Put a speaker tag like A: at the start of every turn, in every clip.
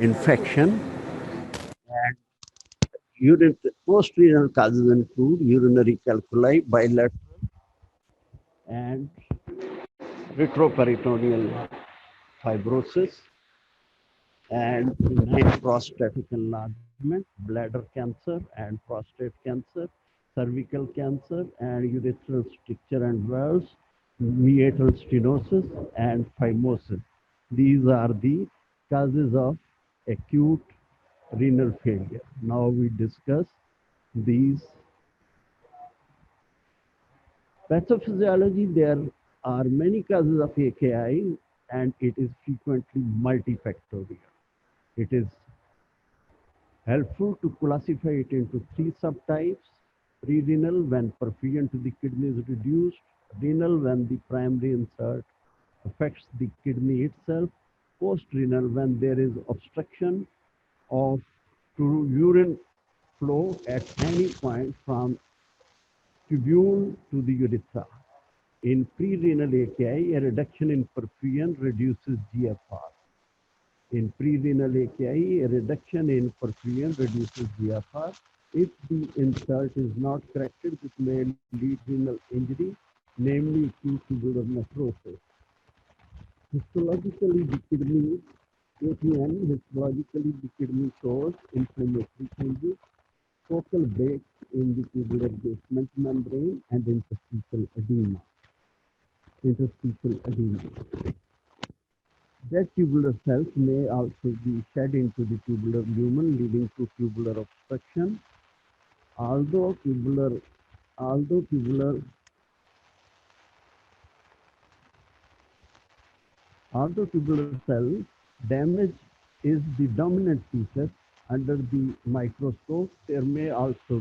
A: infection. And post-renal causes include urinary calculi, bilateral, and retroperitoneal fibrosis, and benign prostatic enlargement, bladder cancer and prostate cancer, cervical cancer and urethral stricture and valves, meatal stenosis and phimosis. These are the causes of acute renal failure. Now we discuss these pathophysiology. There are many causes of AKI and it is frequently multifactorial. It is helpful to classify it into three subtypes: pre-renal, when perfusion to the kidney is reduced; renal, when the primary insert affects the kidney itself; post-renal, when there is obstruction of to urine flow at any point from tubule to the urethra. In pre-renal AKI, a reduction in perfusion reduces GFR. In pre-renal AKI, a reduction in perfusion reduces GFR. If the insert is not corrected, this may lead renal injury, namely acute tubular necrosis. Histologically, the kidney, ATN, histologically the kidney shows inflammatory changes, focal breaks in the tubular basement membrane, and interstitial edema. Dead tubular cells may also be shed into the tubular lumen, leading to tubular obstruction. Although tubular cell damage is the dominant feature under the microscope, there may also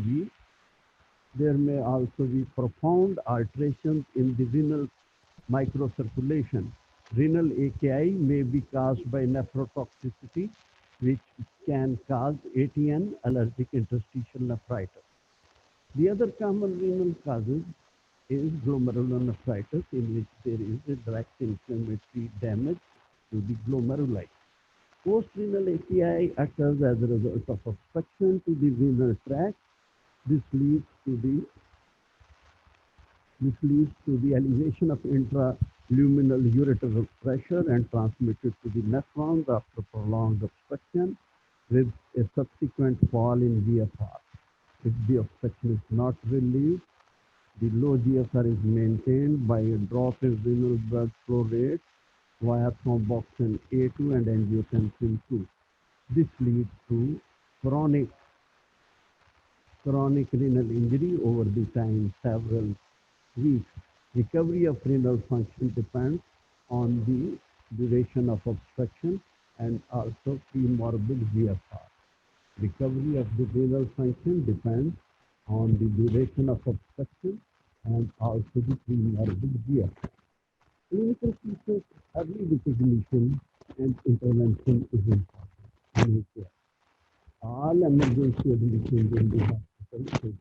A: be profound alterations in the renal microcirculation. Renal AKI may be caused by nephrotoxicity, which can cause ATN, allergic interstitial nephritis. The other common renal causes is glomerulonephritis, in which there is a direct inflammatory damage to the glomeruli. Post-renal AKI occurs as a result of obstruction to the renal tract. This leads to the elevation of intraluminal ureteral pressure and transmitted to the nephrons after prolonged obstruction, with a subsequent fall in GFR. If the obstruction is not relieved, the low GFR is maintained by a drop in renal blood flow rate via thromboxane A2 and angiotensin II. This leads to chronic renal injury over the time several weeks. Recovery of renal function depends on the duration of obstruction and also premorbid GFR. Recovery of the renal function depends on the duration of obstruction and also the premorbid GFR. Clinical features, early recognition and intervention is important. All emergency admissions in the hospital should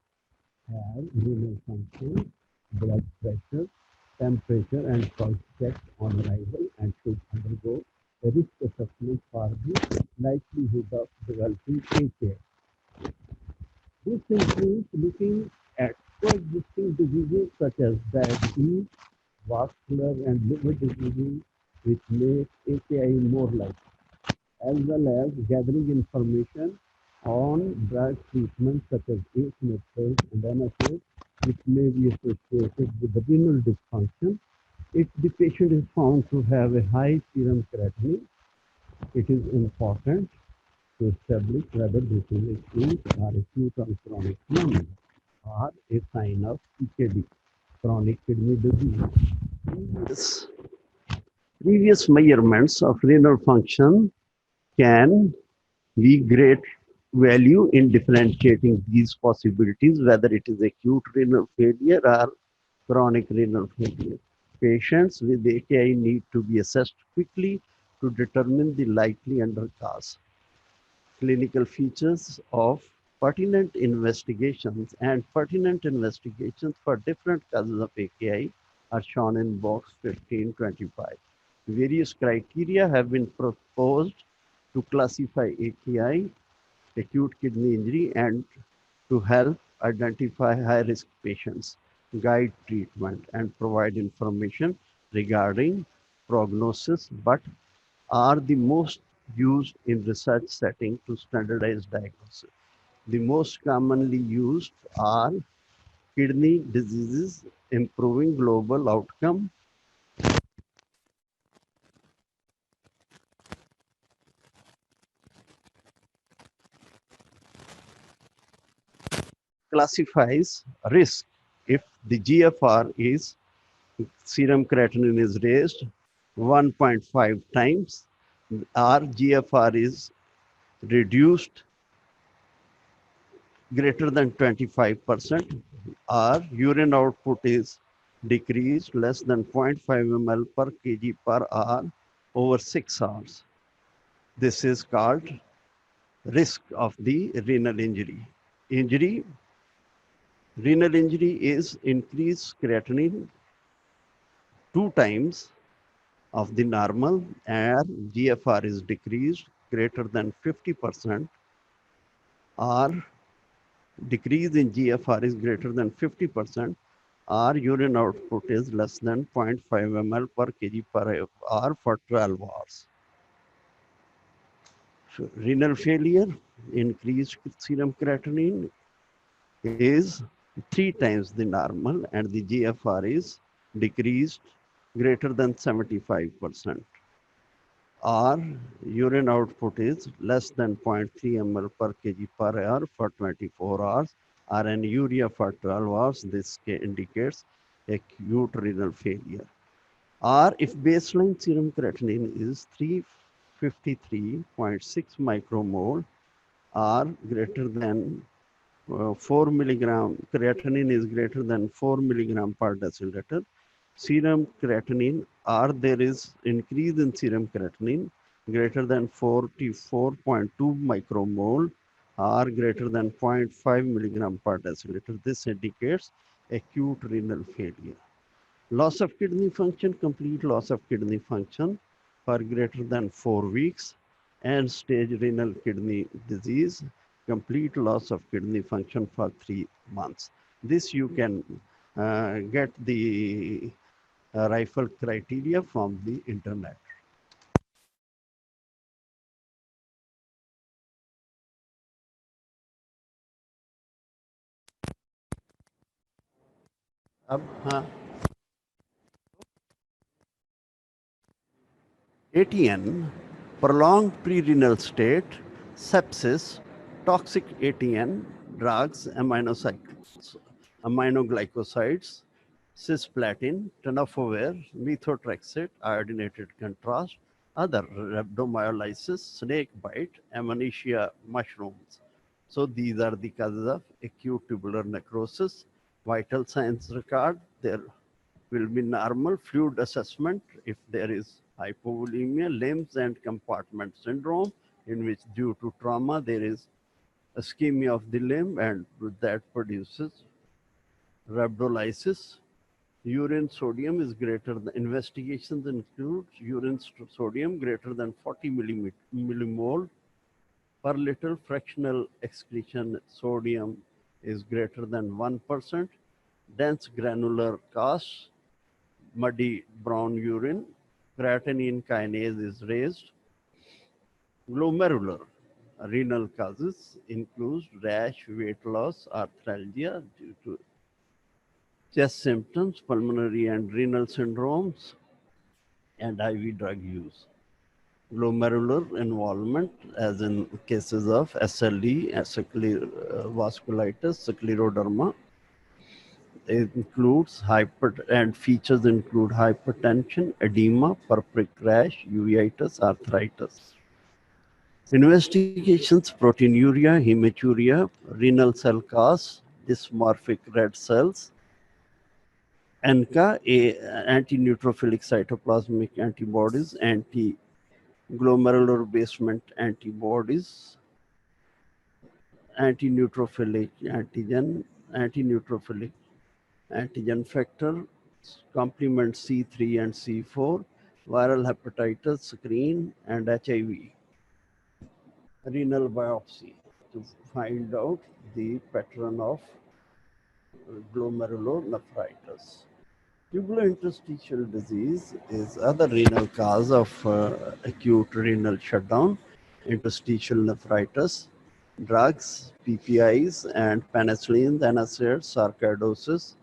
A: have renal function, blood pressure, temperature, and pulse checks on arrival, and should undergo a risk assessment for the likelihood of developing AKI. This includes looking at coexisting diseases such as diabetes, vascular and liver diseases, which make AKI more likely, as well as gathering information on drug treatments such as ACE inhibitors and NSAIDs, which may be associated with the renal dysfunction. If the patient is found to have a high serum creatinine, it is important to establish whether this is acute or acute on chronic pneumonia or a sign of CKD, chronic kidney disease. Previous measurements of renal function can be great value in differentiating these possibilities, whether it is acute renal failure or chronic renal failure. Patients with AKI need to be assessed quickly to determine the likely undercause. Clinical features of pertinent investigations for different causes of AKI are shown in box 1525. Various criteria have been proposed to classify AKI, acute kidney injury, and to help identify high-risk patients, guide treatment, and provide information regarding prognosis, but are the most used in research setting to standardize diagnosis. The most commonly used are kidney diseases, improving global outcome, classifies risk if the GFR is serum creatinine is raised 1.5 times, or GFR is reduced greater than 25%, or urine output is decreased less than 0.5 ml per kg per hour over 6 hours. This is called risk of the renal injury. Injury, renal injury is increased creatinine 2 times of the normal, and GFR is decreased greater than 50%, or decrease in GFR is greater than 50%, or urine output is less than 0.5 ml per kg per hour for 12 hours. So renal failure, increased serum creatinine is 3 times the normal, and the GFR is decreased greater than 75%. Or urine output is less than 0.3 ml per kg per hour for 24 hours, or an urea for 12 hours. This indicates acute renal failure. Or if baseline serum creatinine is 353.6 micromole or greater than 4 milligram, creatinine is greater than 4 milligram per deciliter, serum creatinine, or there is increase in serum creatinine greater than 44.2 micromole or greater than 0.5 milligram per deciliter. This indicates acute renal failure. Loss of kidney function, complete loss of kidney function for greater than 4 weeks, and stage renal kidney disease, complete loss of kidney function for 3 months. This you can get the rifle criteria from the internet. अब हाँ ATN, prolonged prerenal state, sepsis, toxic ATN, drugs, aminoglycosides, cisplatin, tenofovir, methotrexate, iodinated contrast, other rhabdomyolysis, snake bite, Amanita mushrooms. So these are the causes of acute tubular necrosis. Vital signs record, there will be normal fluid assessment if there is hypovolemia, limbs and compartment syndrome, in which due to trauma there is ischemia of the limb, and that produces rhabdolysis. Urine sodium is greater than, investigations include urine sodium greater than 40 millimole per liter, fractional excretion sodium is greater than 1%, dense granular cast, muddy brown urine, creatinine kinase is raised. Glomerular renal causes include rash, weight loss, arthralgia due to chest symptoms, pulmonary and renal syndromes, and IV drug use. Glomerular involvement, as in cases of SLE, vasculitis, scleroderma, it includes and features include hypertension, edema, purpuric rash, uveitis, arthritis. Investigations: proteinuria, hematuria, renal cell cast, dysmorphic red cells, ANCA, anti-neutrophilic cytoplasmic antibodies, anti-glomerular basement antibodies, anti-neutrophilic antigen factor, complement C3 and C4, viral hepatitis screen, and HIV. renal biopsy to find out the pattern of glomerulonephritis. Tubulointerstitial disease is other renal cause of acute renal shutdown, interstitial nephritis. Drugs, PPIs, and penicillin, NSAIDs, sarcoidosis.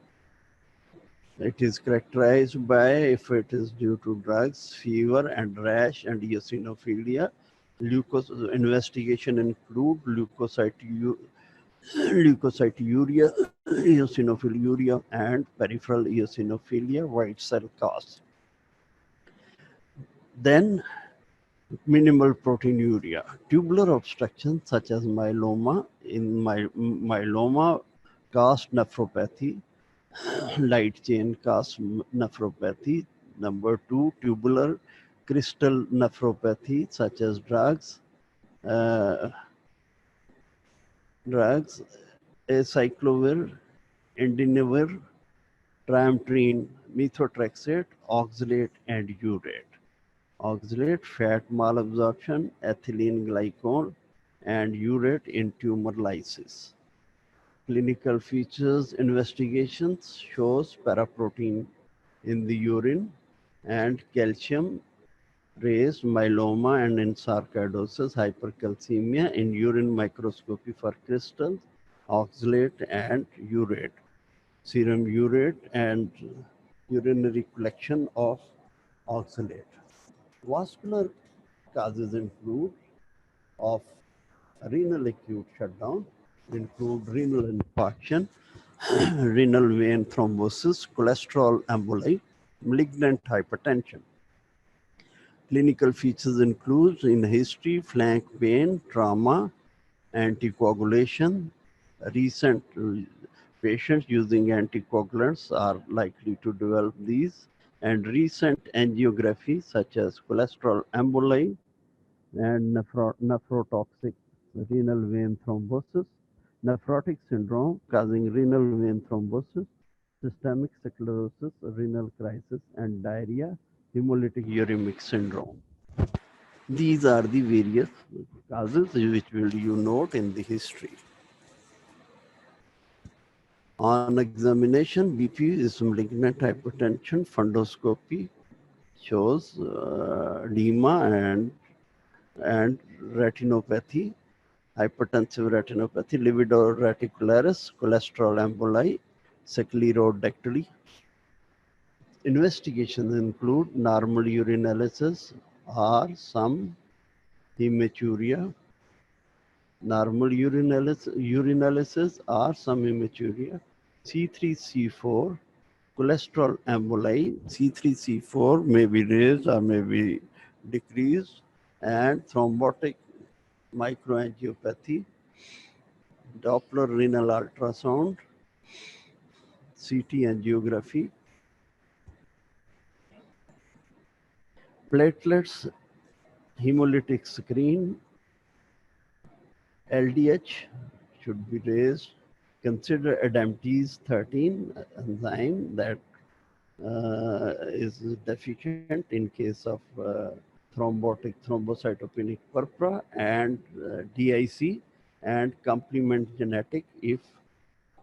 A: It is characterized by, if it is due to drugs, fever and rash and eosinophilia. Investigation include leukocyturia, eosinophiluria, and peripheral eosinophilia, white cell cause. Then minimal proteinuria. Tubular obstruction such as myeloma, myeloma cast nephropathy, light chain cast nephropathy. Number 2, tubular crystal nephropathy such as uh, acyclovir, indinavir, trimethoprim, methotrexate, oxalate, and urate. Oxalate, fat malabsorption, ethylene glycol, and urate in tumor lysis. Clinical features investigations shows paraprotein in the urine and calcium raised myeloma and in sarcoidosis, hypercalcemia in urine microscopy for crystals, oxalate and urate, serum urate and urinary collection of oxalate. Vascular causes include of renal acute shutdown, include renal infarction, renal vein thrombosis, cholesterol emboli, malignant hypertension. Clinical features include in history, flank pain, trauma, anticoagulation. Recent patients using anticoagulants are likely to develop these, and recent angiography such as cholesterol emboli and nephrotoxic renal vein thrombosis, nephrotic syndrome causing renal vein thrombosis, systemic sclerosis, renal crisis, and diarrhea, hemolytic uremic syndrome. These are the various causes which will you note in the history. On examination, BP is malignant hypertension, fundoscopy shows edema and retinopathy, hypertensive retinopathy, livedo reticularis, cholesterol emboli, sclerodactyly. Investigations include normal urinalysis or some hematuria, normal urinalysis or some hematuria, C3C4, cholesterol emboli, C3C4 may be raised or may be decreased, and thrombotic microangiopathy, Doppler renal ultrasound, CT angiography, platelets, hemolytic screen, LDH should be raised. Consider ADAMTase 13 enzyme that is deficient in case of thrombotic thrombocytopenic purpura, and DIC, and complement genetic if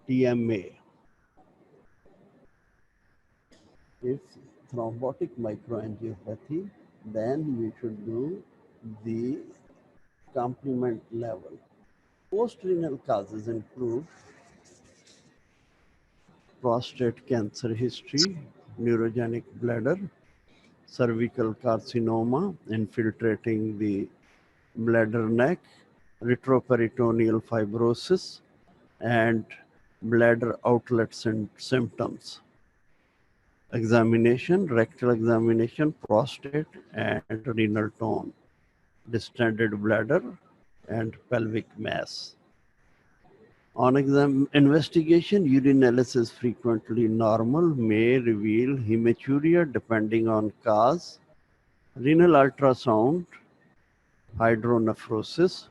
A: TMA. If thrombotic microangiopathy, then we should do the complement level. Post-renal causes include prostate cancer history, neurogenic bladder, cervical carcinoma infiltrating the bladder neck, retroperitoneal fibrosis, and bladder outlet symptoms. Examination, rectal examination, prostate and renal tone, distended bladder, and pelvic mass. On investigation, urinalysis frequently normal may reveal hematuria depending on cause, renal ultrasound, hydronephrosis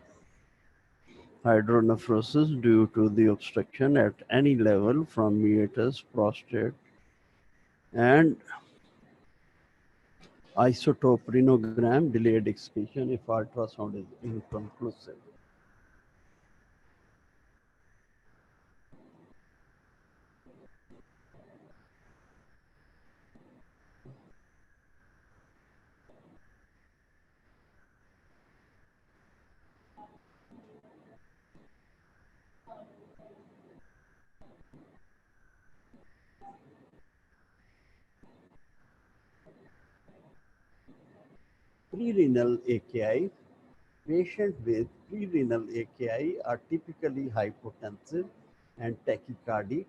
A: due to the obstruction at any level from meatus, prostate, and Isotope delayed excision if ultrasound is inconclusive. Prerenal AKI. Patients with prerenal AKI are typically hypotensive and tachycardic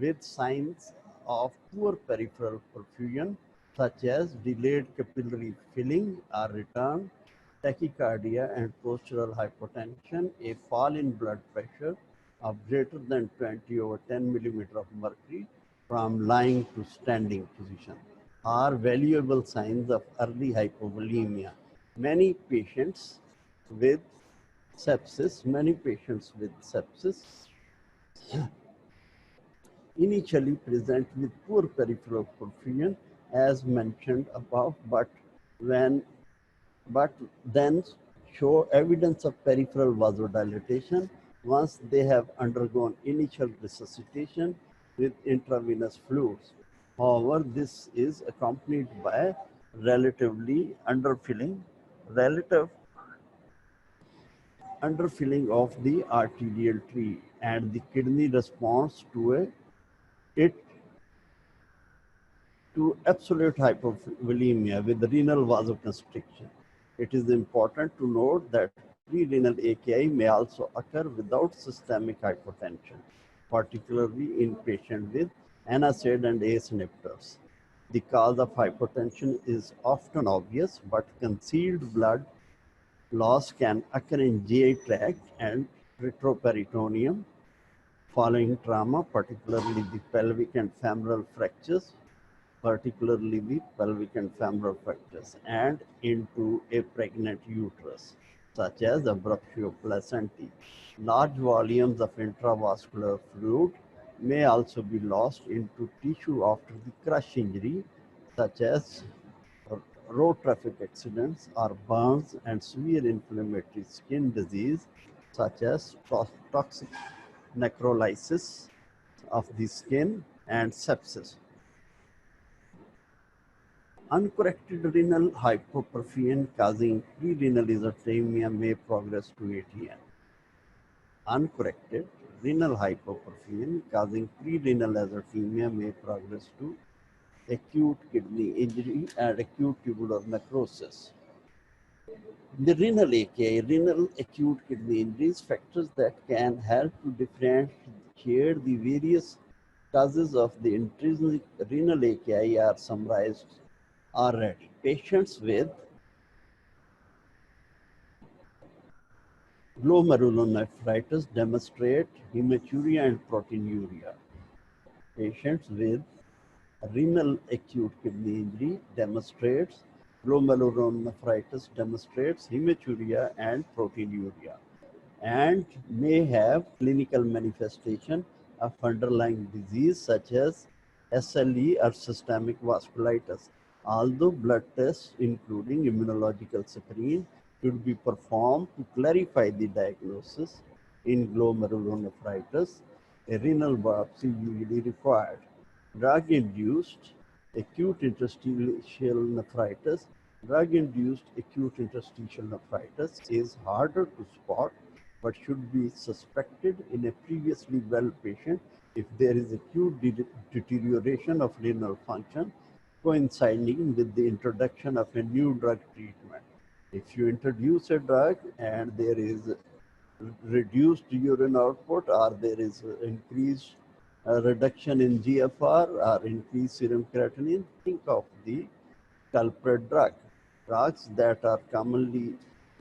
A: with signs of poor peripheral perfusion such as delayed capillary filling or return, tachycardia and postural hypotension, a fall in blood pressure of greater than 20 over 10 millimeter of mercury from lying to standing position are valuable signs of early hypovolemia. Many patients with many patients with sepsis initially present with poor peripheral perfusion as mentioned above, when but then show evidence of peripheral vasodilatation once they have undergone initial resuscitation with intravenous fluids. However, this is accompanied by relatively relative underfilling of the arterial tree, and the kidney responds it to absolute hypovolemia with renal vasoconstriction. It is important to note that prerenal AKI may also occur without systemic hypotension, particularly in patients with NSAID and ACE inhibitors. The cause of hypotension is often obvious, but concealed blood loss can occur in GI tract and retroperitoneum following trauma, particularly the pelvic and femoral fractures, and into a pregnant uterus, such as abruptio placentae. Large volumes of intravascular fluid may also be lost into tissue after the crush injury, such as road traffic accidents or burns, and severe inflammatory skin disease, such as toxic necrolysis of the skin and sepsis. Uncorrected renal hypoperfusion causing prerenal azotemia may progress to ATM. Uncorrected renal hypoperfusion causing prerenal azotemia may progress to acute kidney injury and acute tubular necrosis. The renal AKI, renal acute kidney injuries, factors that can help to differentiate the various causes of the intrinsic renal AKI are summarized already. Patients with glomerulonephritis demonstrate hematuria and proteinuria. Patients with renal acute kidney injury demonstrates hematuria and proteinuria, and may have clinical manifestation of underlying disease such as SLE or systemic vasculitis. Although blood tests, including immunological screen, should be performed to clarify the diagnosis in glomerulonephritis, a renal biopsy usually required. Drug-induced acute interstitial nephritis. Drug-induced acute interstitial nephritis is harder to spot but should be suspected in a previously well patient if there is acute deterioration of renal function coinciding with the introduction of a new drug treatment. If you introduce a drug and there is reduced urine output, or there is increased reduction in GFR or increased serum creatinine, think of the culprit drug. Drugs that are commonly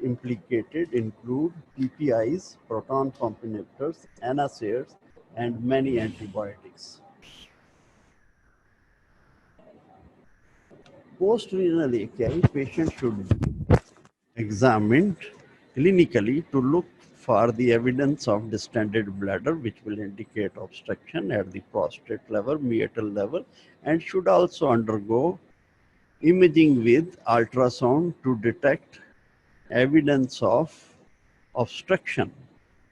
A: implicated include PPIs, proton pump inhibitors, NSAIDs, and many antibiotics. Post-renal AKI, patients should be examined clinically to look for the evidence of distended bladder, which will indicate obstruction at the prostate level, meatal level, and should also undergo Imaging with ultrasound to detect evidence of obstruction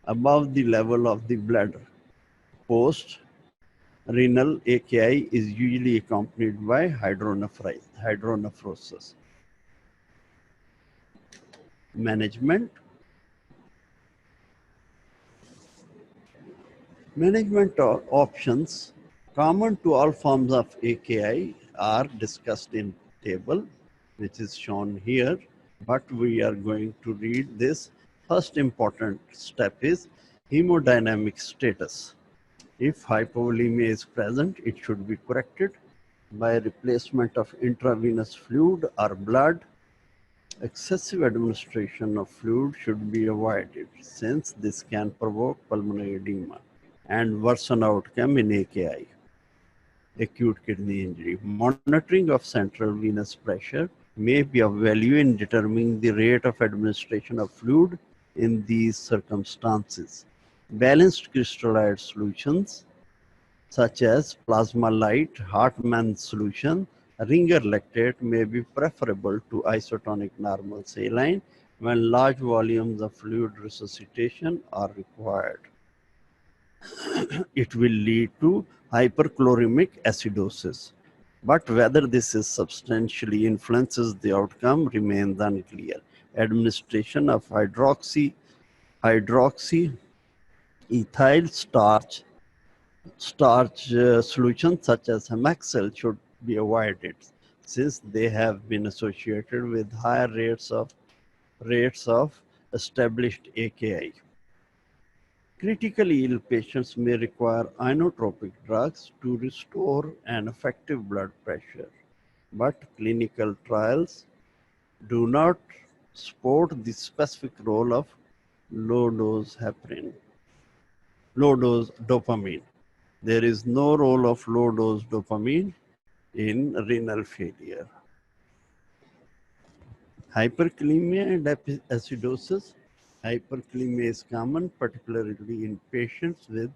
A: above the level of the bladder. Post-renal AKI is usually accompanied by hydronephrosis. Management options common to all forms of AKI are discussed in table, which is shown here, but we are going to read this. First important step is hemodynamic status. If hypovolemia is present, it should be corrected by replacement of intravenous fluid or blood. Excessive administration of fluid should be avoided since this can provoke pulmonary edema and worsen outcome in AKI, acute kidney injury. Monitoring of central venous pressure may be of value in determining the rate of administration of fluid in these circumstances. Balanced crystalloid solutions such as plasma light, Hartmann solution, Ringer lactate may be preferable to isotonic normal saline when large volumes of fluid resuscitation are required. It will lead to hyperchloremic acidosis. But whether this is substantially influences the outcome remains unclear. Administration of hydroxyethyl starch solutions such as Hemaxil should be avoided since they have been associated with higher rates of established AKI. Critically ill patients may require inotropic drugs to restore an effective blood pressure, but clinical trials do not support the specific role of low-dose dopamine. There is no role of low-dose dopamine in renal failure. Hyperkalemia and acidosis. Hyperkalemia is common, particularly in patients with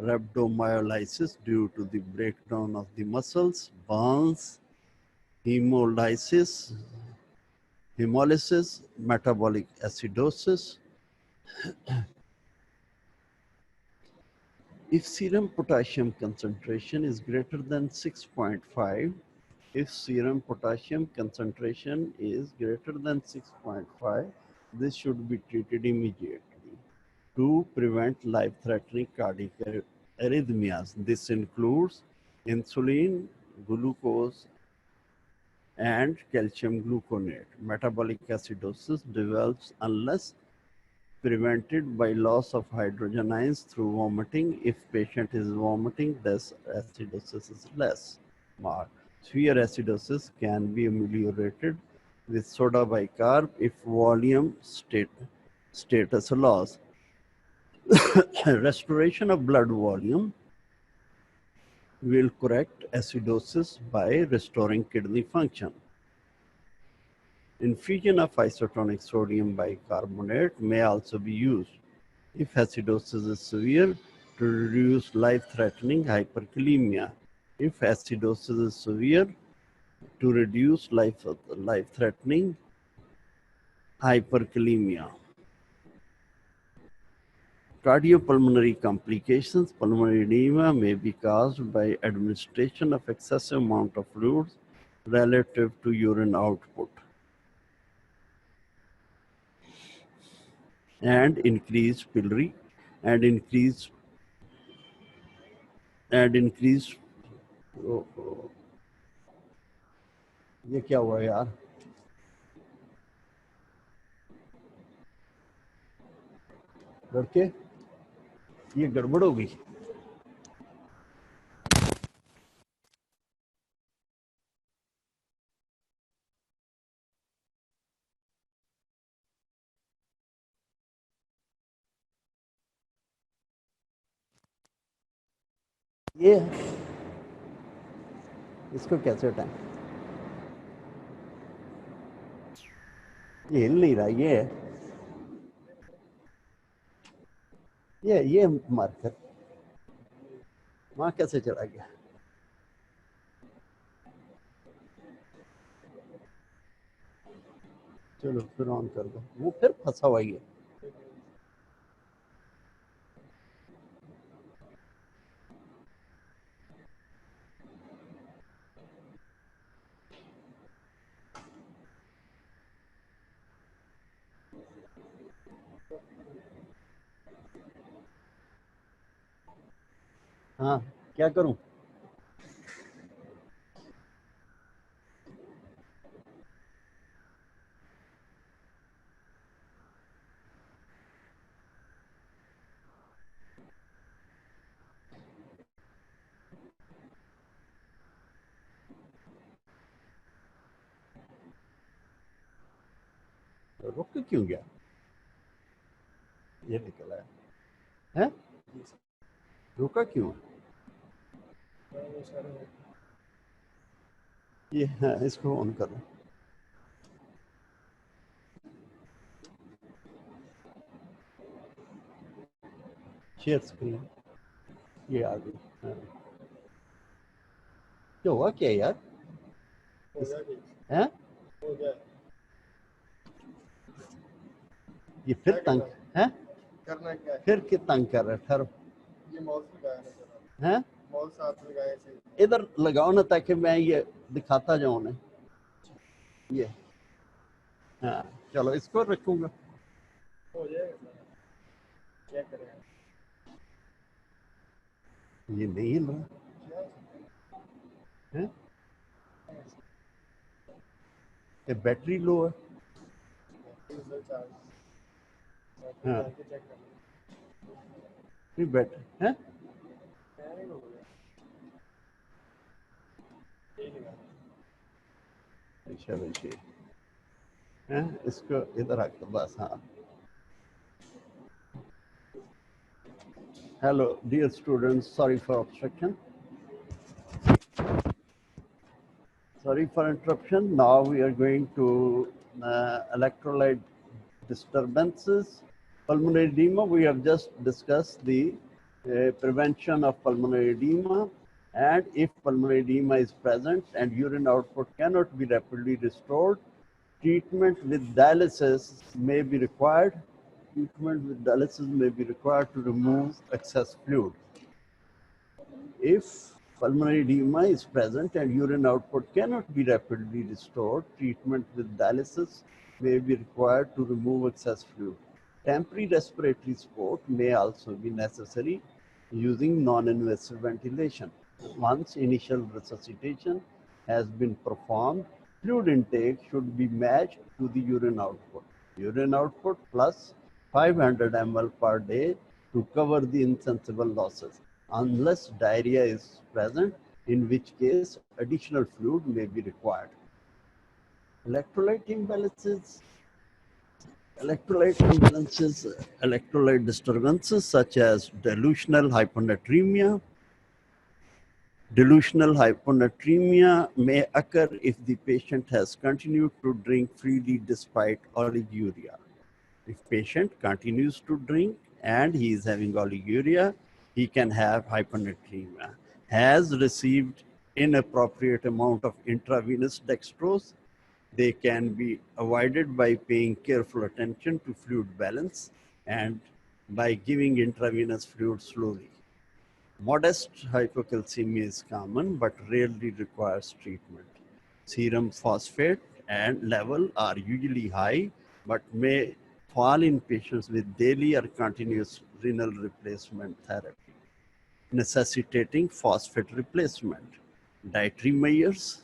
A: rhabdomyolysis due to the breakdown of the muscles, burns, hemolysis, metabolic acidosis. If serum potassium concentration is greater than 6.5, if serum potassium concentration is greater than 6.5, this should be treated immediately to prevent life-threatening cardiac arrhythmias. This includes insulin, glucose, and calcium gluconate. Metabolic acidosis develops unless prevented by loss of hydrogen ions through vomiting. If patient is vomiting, this acidosis is less marked. Severe acidosis can be ameliorated with soda bicarb if volume status allows. Restoration of blood volume will correct acidosis by restoring kidney function. Infusion of isotonic sodium bicarbonate may also be used if acidosis is severe to reduce life-threatening hyperkalemia. If acidosis is severe, to reduce life-threatening hyperkalemia. Cardiopulmonary complications. Pulmonary edema may be caused by administration of excessive amount of fluids relative to urine output and increased pylori and increased ये क्या हुआ यार लड़के ये गड़बड़ हो गई ये इसको कैसे हटाएं ये हिल नहीं रहा ये मार्कर वहां कैसे चला गया चलो फिर ऑन कर दो, वो फिर फंसा हुआ ही है। हाँ, क्या करूं? रुक क्यों गया? ये निकला है? रुका क्यों? ये हाँ, इसको ऑन करो। शेयर स्क्रीन, ये आ गई। हाँ। क्या हुआ क्या यार? हैं? ये फिर तंग है? करना क्या है? फिर कि तंग कर रहा है? ठहरो, ये माउस लगाया है, माउस साथ लगाया है, इधर लगाओ ना ताकि मैं ये दिखाता जाऊं ना। ये हाँ, चलो इसको रखूंगा। हो जाएगा, क्या करें? ये नहीं हिल रहा है? ये बैटरी लो है। हाँ, नहीं बैटरी है। अच्छा वैसे है, इसको इधर रख दो बस। हाँ, hello dear students, sorry for obstruction, sorry for interruption. Now we are going to electrolyte disturbances. Pulmonary edema, we have just discussed the prevention of pulmonary edema, and if pulmonary edema is present and urine output cannot be rapidly restored, treatment with dialysis may be required. Treatment with dialysis may be required to remove excess fluid. If pulmonary edema is present and urine output cannot be rapidly restored, treatment with dialysis may be required to remove excess fluid. Temporary respiratory support may also be necessary using non-invasive ventilation. Once initial resuscitation has been performed, fluid intake should be matched to the urine output. Urine output plus 500 ml per day to cover the insensible losses, unless diarrhea is present, in which case additional fluid may be required. Electrolyte imbalances, electrolyte disturbances such as delusional hyponatremia. Delusional hyponatremia may occur if the patient has continued to drink freely despite oliguria. If patient continues to drink and he is having oliguria, he can have hyponatremia. Has received inappropriate amount of intravenous dextrose, they can be avoided by paying careful attention to fluid balance and by giving intravenous fluid slowly. Modest hypocalcemia is common but rarely requires treatment. Serum phosphate and level are usually high but may fall in patients with daily or continuous renal replacement therapy, necessitating phosphate replacement. Dietary measures.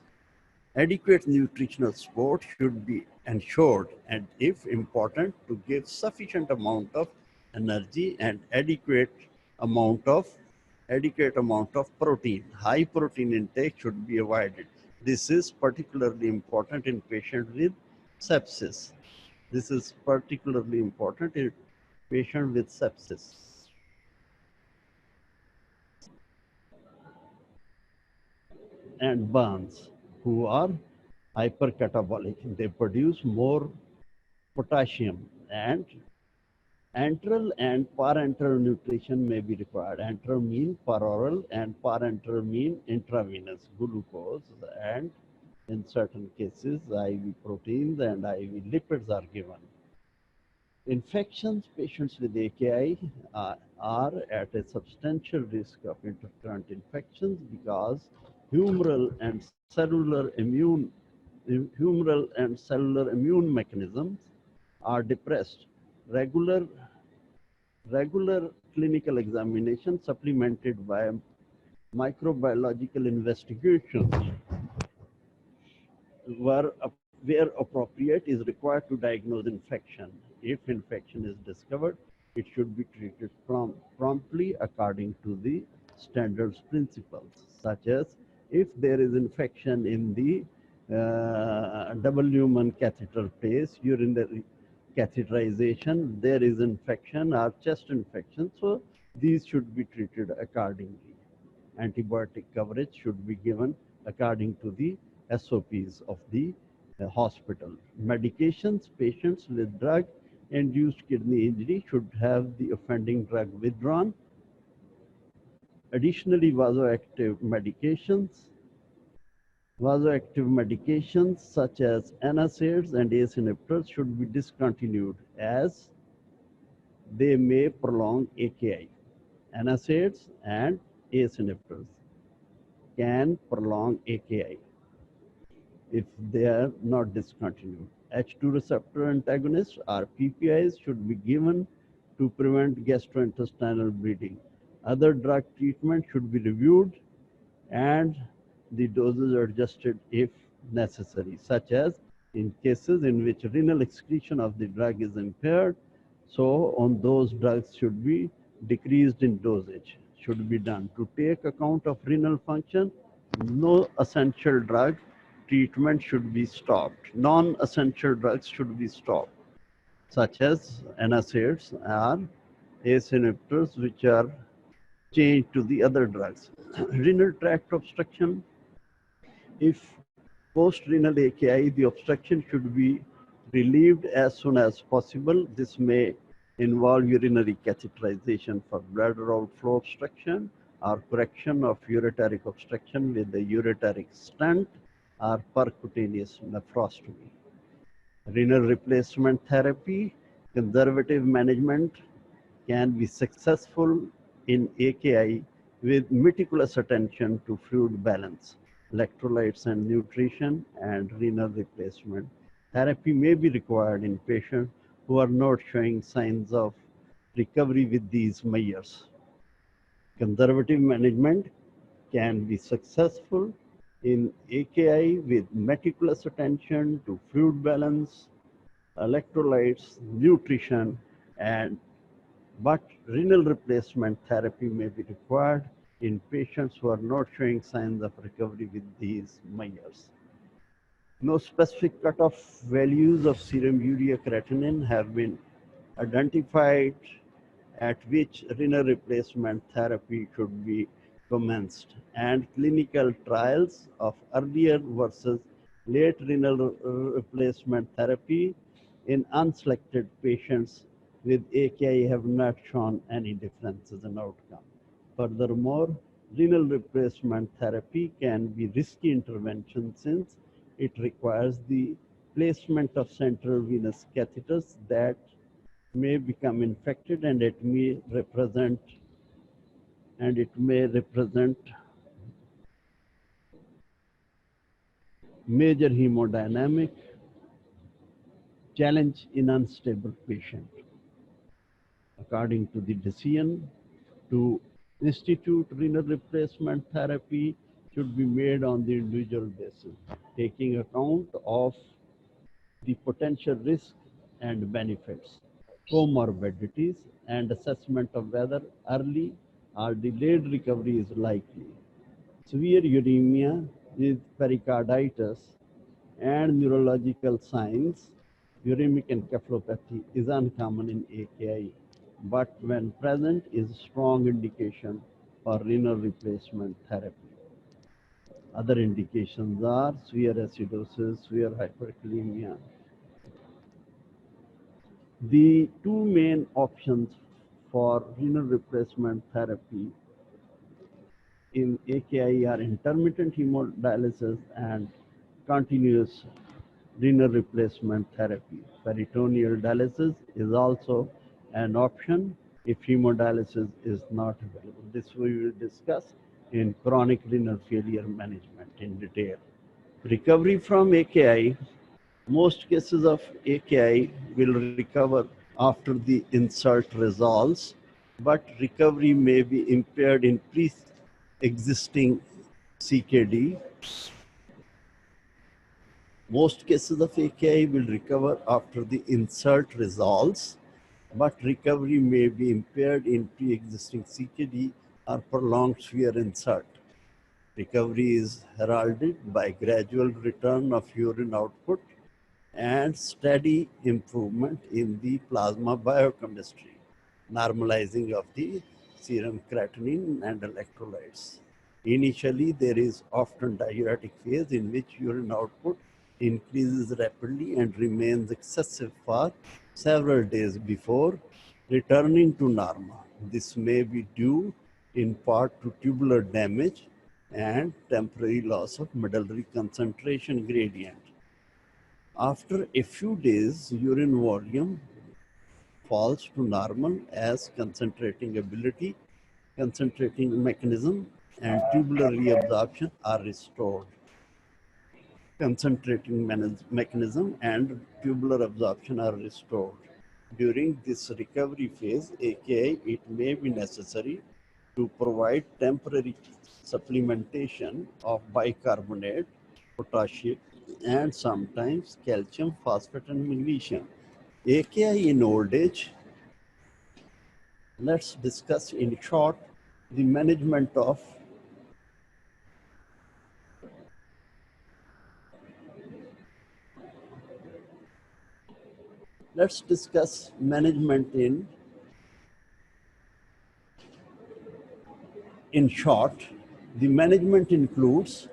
A: Adequate nutritional support should be ensured and, if important, to give sufficient amount of energy and amount of adequate amount of protein. High protein intake should be avoided. This is particularly important in patients with sepsis. This is particularly important in patients with sepsis. And burns, who are hypercatabolic. They produce more potassium, and antral and parenteral nutrition may be required. Antral mean peroral and parenteral mean intravenous glucose and In certain cases, IV proteins and IV lipids are given. Infections, patients with AKI are at a substantial risk of intercurrent infections because humoral and cellular immune mechanisms are depressed. Regular regular clinical examination supplemented by microbiological investigations where appropriate is required to diagnose infection. If infection is discovered, it should be treated promptly according to the standards principles, such as if there is infection in the double lumen catheter place, urinary catheterization, there is infection or chest infection, so these should be treated accordingly. Antibiotic coverage should be given according to the SOPs of the hospital. Medications, patients with drug-induced kidney injury should have the offending drug withdrawn. Additionally, vasoactive medications such as NSAIDs and ACE inhibitors should be discontinued as they may prolong AKI. NSAIDs and ACE inhibitors can prolong AKI if they are not discontinued. H2 receptor antagonists or PPIs should be given to prevent gastrointestinal bleeding. Other drug treatment should be reviewed and the doses are adjusted if necessary, such as in cases in which renal excretion of the drug is impaired. So on those drugs should be decreased in dosage, should be done. To take account of renal function, no essential drug treatment should be stopped. Non-essential drugs should be stopped, such as NSAIDs or ACE inhibitors, which are changed to the other drugs. Renal tract obstruction. If post-renal AKI, the obstruction should be relieved as soon as possible. This may involve urinary catheterization for bladder outflow obstruction or correction of ureteric obstruction with a ureteric stent or percutaneous nephrostomy. Renal replacement therapy, conservative management can be successful in AKI with meticulous attention to fluid balance, electrolytes and nutrition, and renal replacement. Therapy may be required in patients who are not showing signs of recovery with these measures. Conservative management can be successful in AKI with meticulous attention to fluid balance, electrolytes, nutrition, but renal replacement therapy may be required in patients who are not showing signs of recovery with these measures. No specific cutoff values of serum urea creatinine have been identified at which renal replacement therapy should be commenced, and clinical trials of earlier versus late renal replacement therapy in unselected patients with AKI have not shown any differences in outcome. Furthermore, renal replacement therapy can be risky intervention since it requires the placement of central venous catheters that may become infected, and it may represent major hemodynamic challenge in unstable patient. According to the decision to institute renal replacement therapy should be made on the individual basis, taking account of the potential risks and benefits, comorbidities, and assessment of whether early or delayed recovery is likely. Severe uremia with pericarditis and neurological signs, uremic encephalopathy is uncommon in AKI, but when present is a strong indication for renal replacement therapy. Other indications are severe acidosis, severe hyperkalemia. The two main options for renal replacement therapy in AKI are intermittent hemodialysis and continuous renal replacement therapy. Peritoneal dialysis is also an option if hemodialysis is not available. This we will discuss in chronic renal failure management in detail. Recovery from AKI. Most cases of AKI will recover after the insult resolves, but recovery may be impaired in pre-existing CKD. Most cases of AKI will recover after the insult resolves, but recovery may be impaired in pre-existing CKD or prolonged severe insult. Recovery is heralded by gradual return of urine output and steady improvement in the plasma biochemistry, normalizing of the serum creatinine and electrolytes. Initially, there is often diuretic phase in which urine output increases rapidly and remains excessive for several days before returning to normal. This may be due in part to tubular damage and temporary loss of medullary concentration gradient. After a few days, urine volume falls to normal as concentrating ability, concentrating mechanism, and tubular reabsorption are restored. Concentrating mechanism and tubular absorption are restored. During this recovery phase, aka it may be necessary to provide temporary supplementation of bicarbonate, potassium, and sometimes calcium, phosphate, and magnesium. AKI in old age. Let's discuss in short the management of let's discuss management in short. The management includes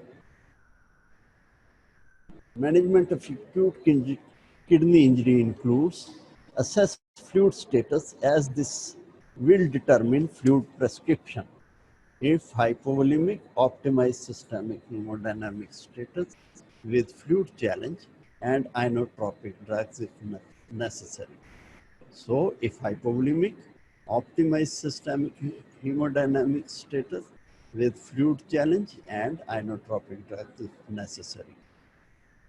A: management of acute kidney injury includes assess fluid status as this will determine fluid prescription. If hypovolemic, optimize systemic hemodynamic status with fluid challenge and inotropic drugs if necessary. So if hypovolemic, optimize systemic hemodynamic status with fluid challenge and inotropic drugs if necessary.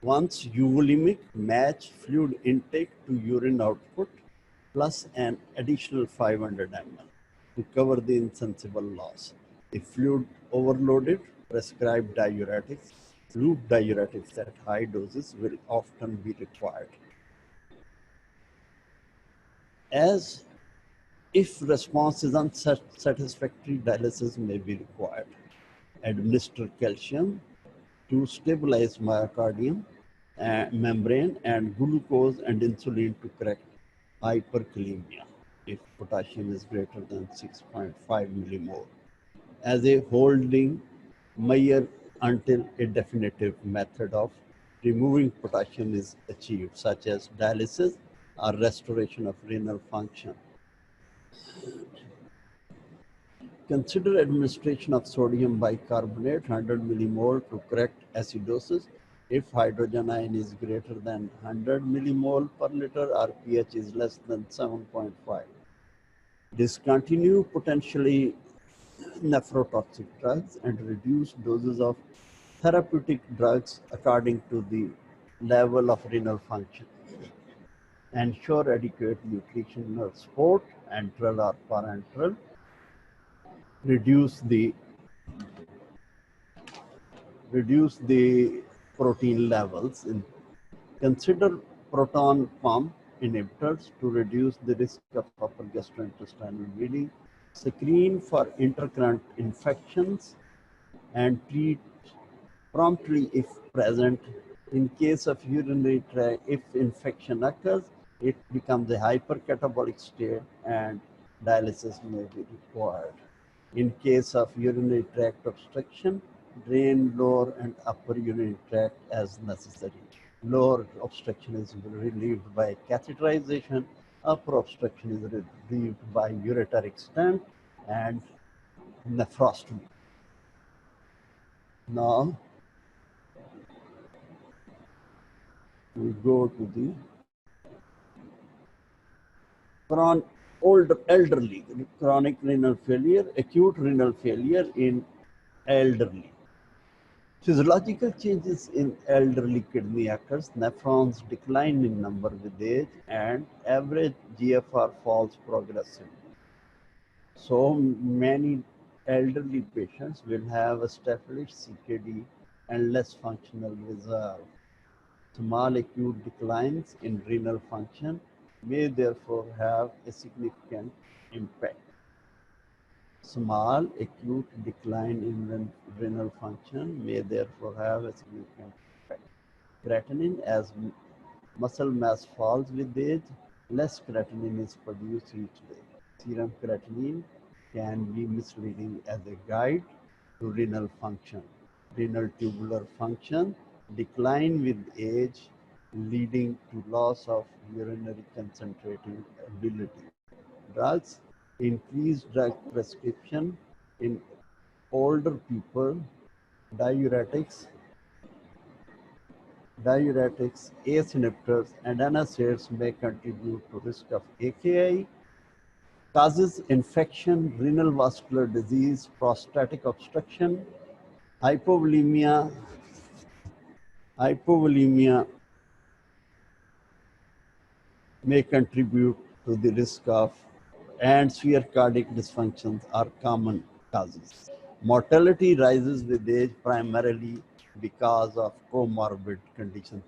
A: Once euvolemic, match fluid intake to urine output plus an additional 500 ml to cover the insensible loss. If fluid overloaded, prescribe diuretics. Loop diuretics at high doses will often be required. As if response is unsatisfactory, dialysis may be required. Administer calcium to stabilize myocardium membrane and glucose and insulin to correct hyperkalemia if potassium is greater than 6.5 millimole as a holding measure until a definitive method of removing potassium is achieved, such as dialysis or restoration of renal function. Consider administration of sodium bicarbonate 100 millimole to correct acidosis if hydrogen ion is greater than 100 millimole per liter or pH is less than 7.5. Discontinue potentially nephrotoxic drugs and reduce doses of therapeutic drugs according to the level of renal function. Ensure adequate nutritional support, enteral or parenteral. Reduce the protein levels. Consider proton pump inhibitors to reduce the risk of upper gastrointestinal bleeding. Screen for intercurrent infections and treat promptly if present. In case of urinary tract, if infection occurs, it becomes a hypercatabolic state and dialysis may be required. In case of urinary tract obstruction, drain lower and upper urinary tract as necessary. Lower obstruction is relieved by catheterization, upper obstruction is relieved by ureteric stent and nephrostomy. Now, we go to the elderly, chronic renal failure, acute renal failure in elderly. Physiological changes in elderly kidney occurs, nephrons decline in number with age, and average GFR falls progressively. So many elderly patients will have established CKD and less functional reserve. Small acute declines in renal function may therefore have a significant impact. Small acute decline in renal function may therefore have a significant impact. Creatinine, as muscle mass falls with age, less creatinine is produced each day. Serum creatinine can be misleading as a guide to renal function. Renal tubular function decline with age, leading to loss of urinary concentrating ability. Drugs, increased drug prescription in older people, diuretics, ACE inhibitors, and NSAIDs may contribute to risk of AKI. Causes infection, renal vascular disease, prostatic obstruction, hypovolemia may contribute to the risk of, and severe cardiac dysfunctions are common causes. Mortality rises with age primarily because of comorbid conditions.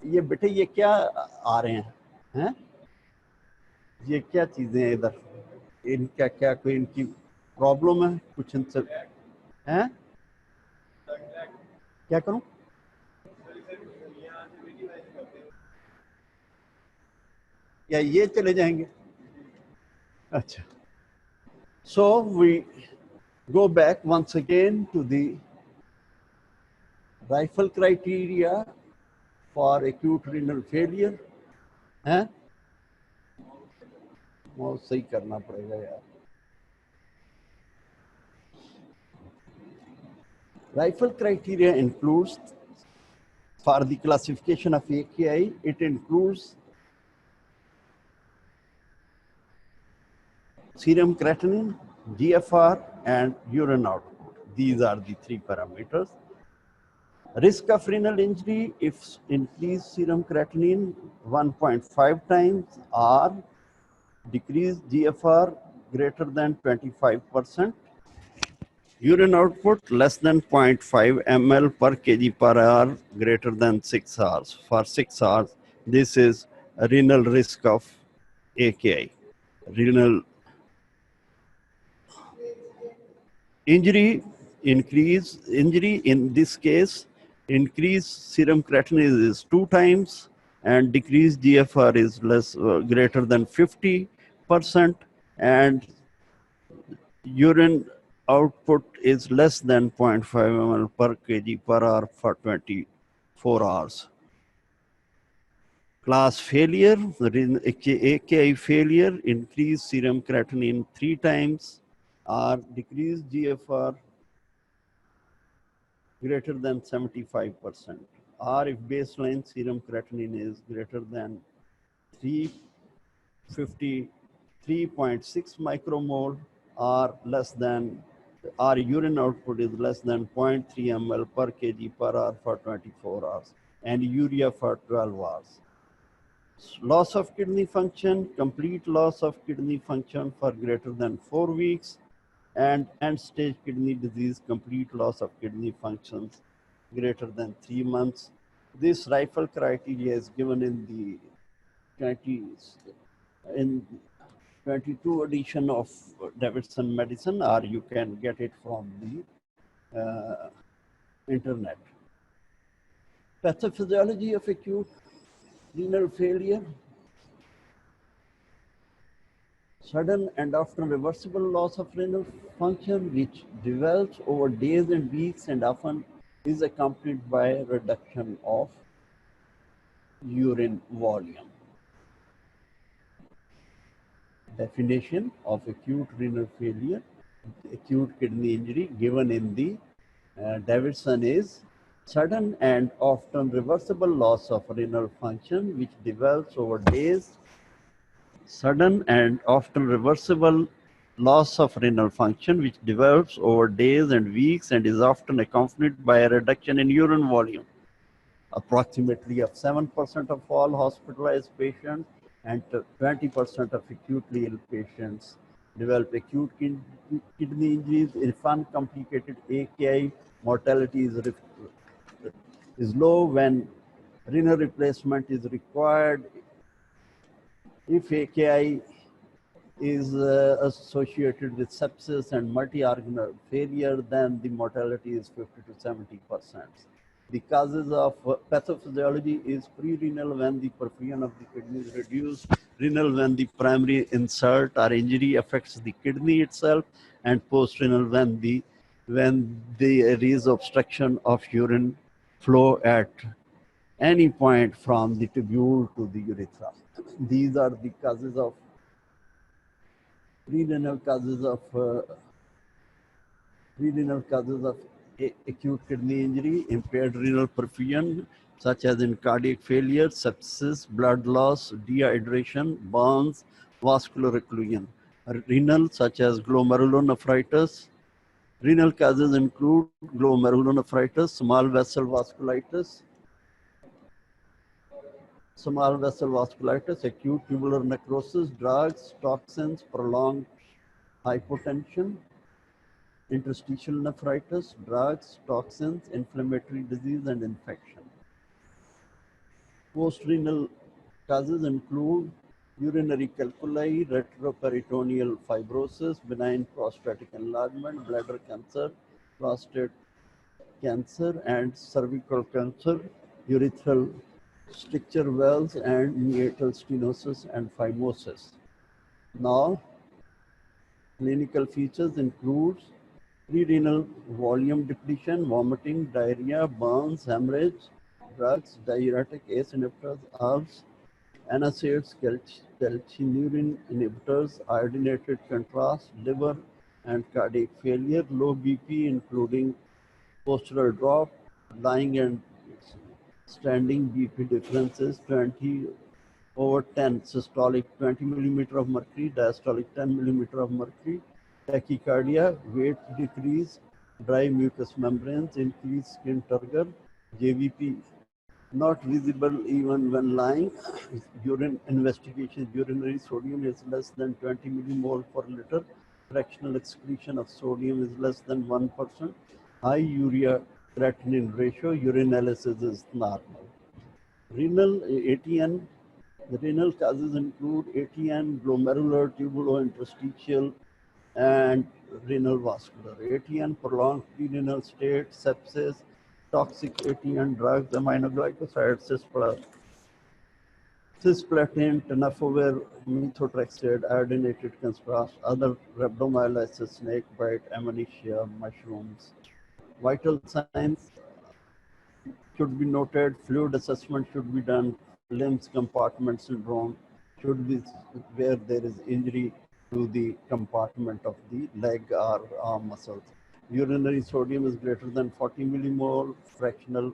A: ये बेटे ये क्या आ रहे हैं? ये क्या चीजें हैं इधर? इनका क्या कोई इनकी प्रॉब्लम है? कुछ इनसे हैं? क्या करूं? या ये चले जाएंगे? अच्छा. So we go back once again to the Rifle criteria for acute renal failure. हैं? वो सही करना पड़ेगा यार. Rifle criteria includes, for the classification of AKI, it includes serum creatinine, GFR, and urine output. These are the three parameters. Risk of renal injury if increased serum creatinine 1.5 times or decreased GFR greater than 25%. Urine output less than 0.5 ml per kg per hour greater than 6 hours. For 6 hours, this is a renal risk of AKI. Renal injury in this case, increased serum creatinine is 2 times and decreased GFR is greater than 50%, and urine output is less than 0.5 ml per kg per hour for 24 hours. Class failure, AKI failure, increased serum creatinine 3 times or decreased GFR greater than 75%, or if baseline serum creatinine is greater than 353.6 micromole or less than, or urine output is less than 0.3 ml per kg per hour for 24 hours, and urea for 12 hours. Loss of kidney function, complete loss of kidney function for greater than 4 weeks, and end-stage kidney disease, complete loss of kidney functions greater than 3 months. This Rifle criteria is given in the 22 edition of Davidson Medicine, or you can get it from the internet. Pathophysiology of acute renal failure. Sudden and often reversible loss of renal function, which develops over days and weeks and often is accompanied by reduction of urine volume. Definition of acute renal failure, acute kidney injury given in the Davidson is Sudden and often reversible loss of renal function, which develops over days. Sudden and often reversible loss of renal function, which develops over days and weeks and is often accompanied by a reduction in urine volume. Approximately of 7% of all hospitalized patients and 20% of acutely ill patients develop acute kidney injuries. If uncomplicated AKI mortality is low when renal replacement is required. If AKI is associated with sepsis and multi-organ failure, then the mortality is 50 to 70%. The causes of pathophysiology is pre-renal when the perfusion of the kidney is reduced, renal when the primary insult or injury affects the kidney itself, and post-renal when there is obstruction of urine flow at any point from the tubule to the urethra. These are the causes of pre-renal causes of acute kidney injury, impaired renal perfusion, such as in cardiac failure, sepsis, blood loss, dehydration, burns, vascular occlusion. Renal, such as glomerulonephritis. Renal causes include glomerulonephritis, small vessel vasculitis, acute tubular necrosis, drugs, toxins, prolonged hypotension, interstitial nephritis, drugs, toxins, inflammatory disease, and infection. Post-renal causes include urinary calculi, retroperitoneal fibrosis, benign prostatic enlargement, bladder cancer, prostate cancer, and cervical cancer, urethral stricture valves, and meatal stenosis and phimosis. Now, clinical features include pre-renal volume depletion, vomiting, diarrhea, burns, hemorrhage, drugs, diuretic ACE inhibitors, herbs, NSAIDs, calcineurin inhibitors, iodinated contrast, liver and cardiac failure, low BP including postural drop, lying and standing BP differences, 20/10 systolic 20 millimeter of mercury, diastolic 10 millimeter of mercury, tachycardia, weight decrease, dry mucous membranes, increased skin turgor, JVP not visible even when lying. Urine investigation, urinary sodium is less than 20 millimole per liter. Fractional excretion of sodium is less than 1%. High urea creatinine ratio, urinalysis is normal. Renal ATN, the renal causes include ATN, glomerular, tubulointerstitial, and renal vascular. ATN, prolonged pre-renal state, sepsis, toxic ATN drugs, aminoglycosides, cisplatin, tenofovir, methotrexate, iodinated contrast, other rhabdomyolysis, snake bite, amnesia, mushrooms. Vital signs should be noted, fluid assessment should be done, limbs compartment syndrome should be where there is injury to the compartment of the leg or arm muscles. Urinary sodium is greater than 40 millimole, fractional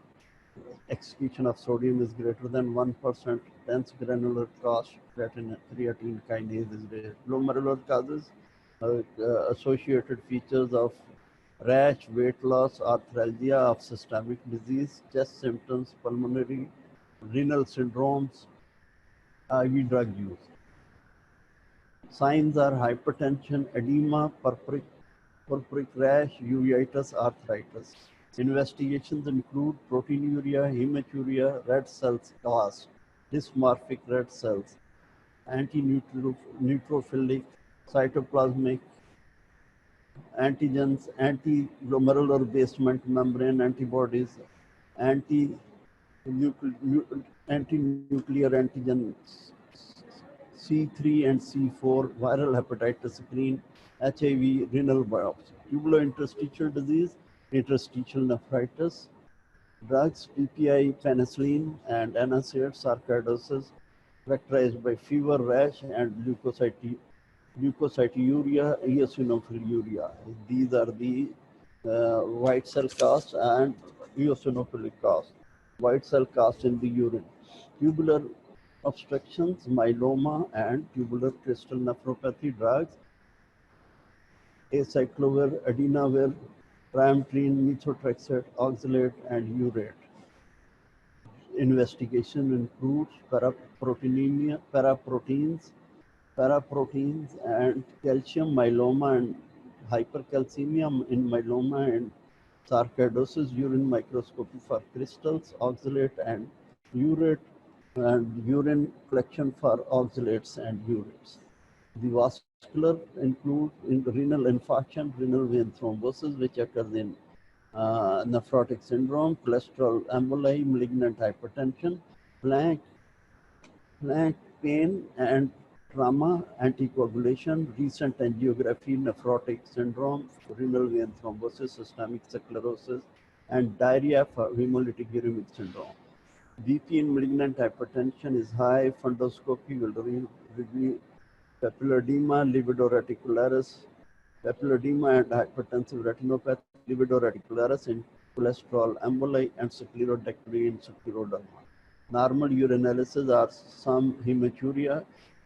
A: excretion of sodium is greater than 1%, dense granular cast creatine kinase is there. Glomerular causes, associated features of rash, weight loss, arthralgia of systemic disease, chest symptoms, pulmonary, renal syndromes, IV drug use. Signs are hypertension, edema, purpuric rash, uveitis, arthritis. Investigations include proteinuria, hematuria, red cells cast, dysmorphic red cells, anti-neutrophilic, cytoplasmic antigens, anti-glomerular basement membrane antibodies, anti-nuclear antigens C3 and C4, viral hepatitis screen, HIV, renal biopsy, tubulointerstitial disease, interstitial nephritis, drugs, PPI, penicillin, and NSAIDs, sarcoidosis, characterized by fever, rash, and leukocyturia, eosinophiliuria. These are the white cell cast and eosinophilic cast. White cell cast in the urine. Tubular obstructions, myeloma, and tubular crystal nephropathy drugs, acyclovir, adinavir, triamtrene, methotrexate, oxalate, and urate. Investigation includes paraproteins, and calcium myeloma and hypercalcemia in myeloma and sarcoidosis, urine microscopy for crystals, oxalate and urate, and urine collection for oxalates and urates. The vascular include in renal infarction, renal vein thrombosis, which occurs in nephrotic syndrome, cholesterol emboli, malignant hypertension, flank pain and trauma, anticoagulation, recent angiography, nephrotic syndrome, renal vein thrombosis, systemic sclerosis, and diarrhea for hemolytic uremic syndrome. BP in malignant hypertension is high. Fundoscopy will reveal papilledema, livedo reticularis, papilledema and hypertensive retinopathy, livedo reticularis in cholesterol emboli, and sclerodectomy in scleroderma. Normal urinalysis are some hematuria,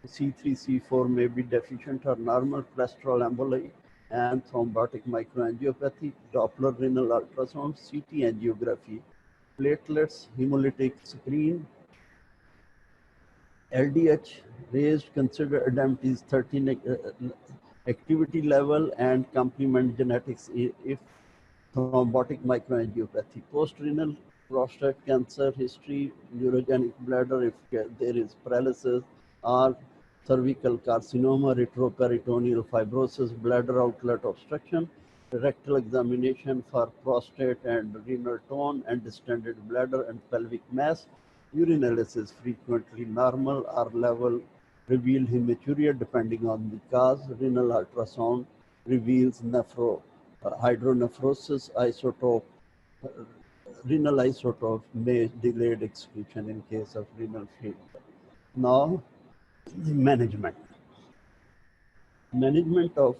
A: C3, C4 may be deficient, or normal cholesterol emboli and thrombotic microangiopathy, Doppler renal ultrasound, CT angiography, platelets, hemolytic screen, LDH raised, consider Adamtes 13 activity level and complement genetics if thrombotic microangiopathy, post-renal prostate cancer history, neurogenic bladder if there is paralysis, or cervical carcinoma, retroperitoneal fibrosis, bladder outlet obstruction, rectal examination for prostate and renal tone and distended bladder and pelvic mass, urinalysis frequently normal or level, reveal hematuria depending on the cause, renal ultrasound reveals hydronephrosis, isotope, renal isotope may delayed excretion in case of renal failure. Now, the management. Management of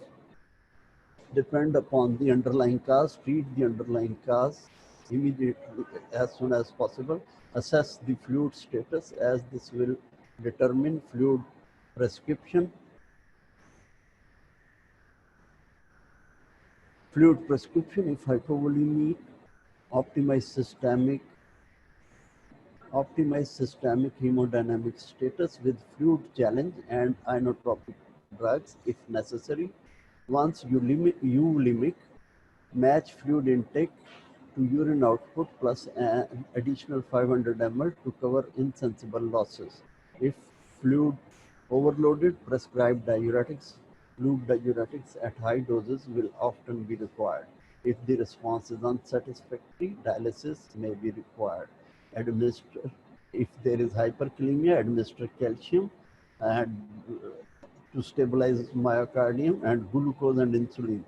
A: depend upon the underlying cause, treat the underlying cause immediately as soon as possible, assess the fluid status as this will determine fluid prescription. Fluid prescription if hypovolemic, optimize systemic hemodynamic status with fluid challenge and inotropic drugs if necessary. Once ulemic, match fluid intake to urine output plus an additional 500 ml to cover insensible losses. If fluid overloaded, prescribe diuretics. Loop diuretics at high doses will often be required. If the response is unsatisfactory, dialysis may be required. If there is hyperkalemia, administer calcium and to stabilize myocardium, and glucose and insulin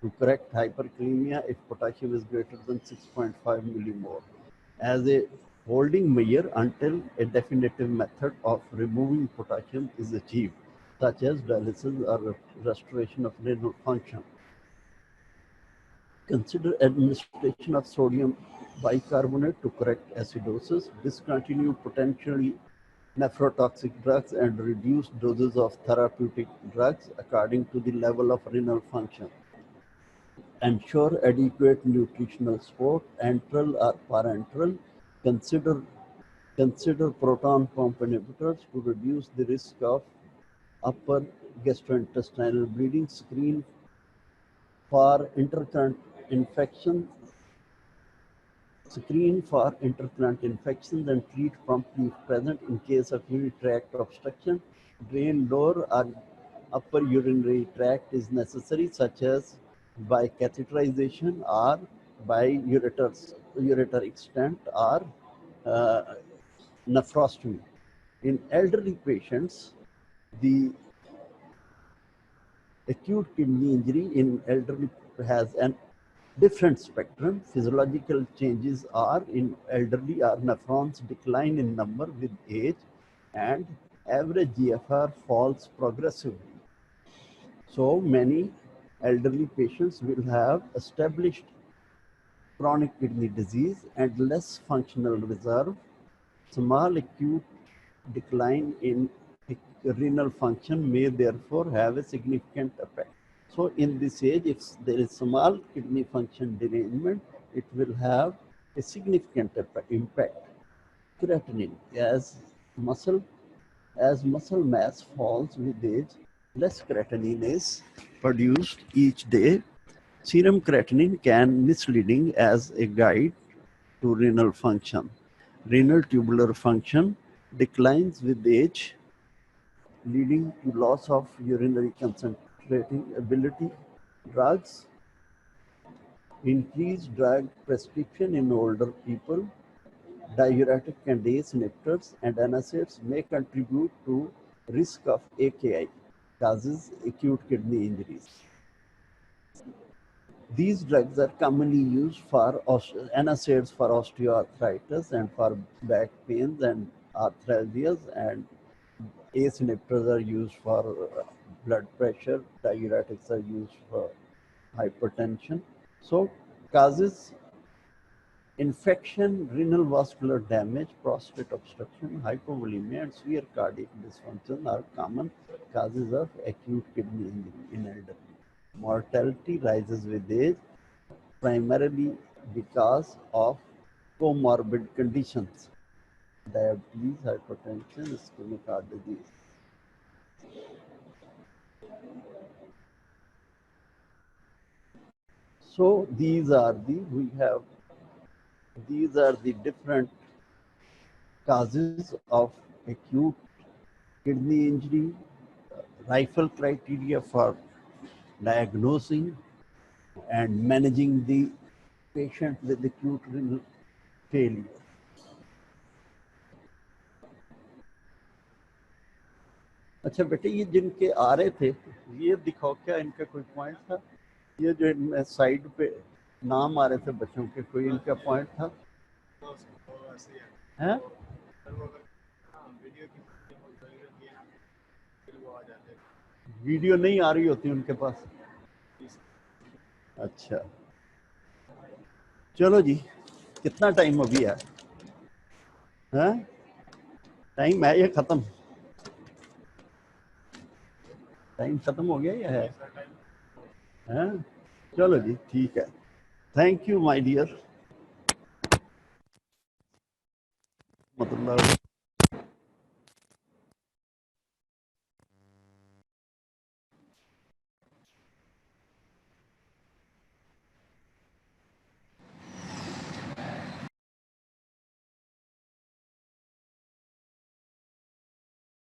A: to correct hyperkalemia if potassium is greater than 6.5 millimole as a holding measure until a definitive method of removing potassium is achieved, such as dialysis or restoration of renal function. Consider administration of sodium bicarbonate to correct acidosis, discontinue potentially nephrotoxic drugs, and reduce doses of therapeutic drugs according to the level of renal function. Ensure adequate nutritional support, antral or parenteral. Consider proton pump inhibitors to reduce the risk of upper gastrointestinal bleeding. Screen for intercurrent infections. And treat promptly if present in case of urinary tract obstruction. Drain lower or upper urinary tract is necessary, such as by catheterization or by ureter extent or nephrostomy. In elderly patients, the acute kidney injury in elderly has an different spectrum. Physiological changes are in elderly are nephrons decline in number with age and average GFR falls progressively. So many elderly patients will have established chronic kidney disease and less functional reserve. Small acute decline in renal function may therefore have a significant effect. So in this age, if there is small kidney function derangement, it will have a significant impact. Creatinine, as muscle mass falls with age, less creatinine is produced each day. Serum creatinine can misleading as a guide to renal function. Renal tubular function declines with age, leading to loss of urinary concentrating ability. Drugs, increased drug prescription in older people, diuretic and ACE inhibitors and NSAIDs may contribute to risk of AKI, causes acute kidney injuries. These drugs are commonly used for NSAIDs for osteoarthritis and for back pains and arthralgias, and ACE inhibitors are used for blood pressure, diuretics are used for hypertension. So causes infection, renal vascular damage, prostate obstruction, hypovolemia, and severe cardiac dysfunction are common causes of acute kidney injury in elderly. Mortality rises with age, primarily because of comorbid conditions, diabetes, hypertension, ischemic heart disease. So these are the different causes of acute kidney injury, rifle criteria for diagnosing and managing the patient with acute renal failure. अच्छा बेटे, ये जिनके आ रहे थे ये दिखाओ, क्या इनका कोई पॉइंट था? ये जो साइड पे नाम आ रहे थे बच्चों के, कोई इनका पॉइंट था? हैं? वीडियो नहीं आ रही होती उनके पास? अच्छा चलो जी, कितना टाइम हो गया है? टाइम है या खत्म? टाइम खत्म हो गया या है? चलो जी, ठीक है। Thank you my dear. मतलब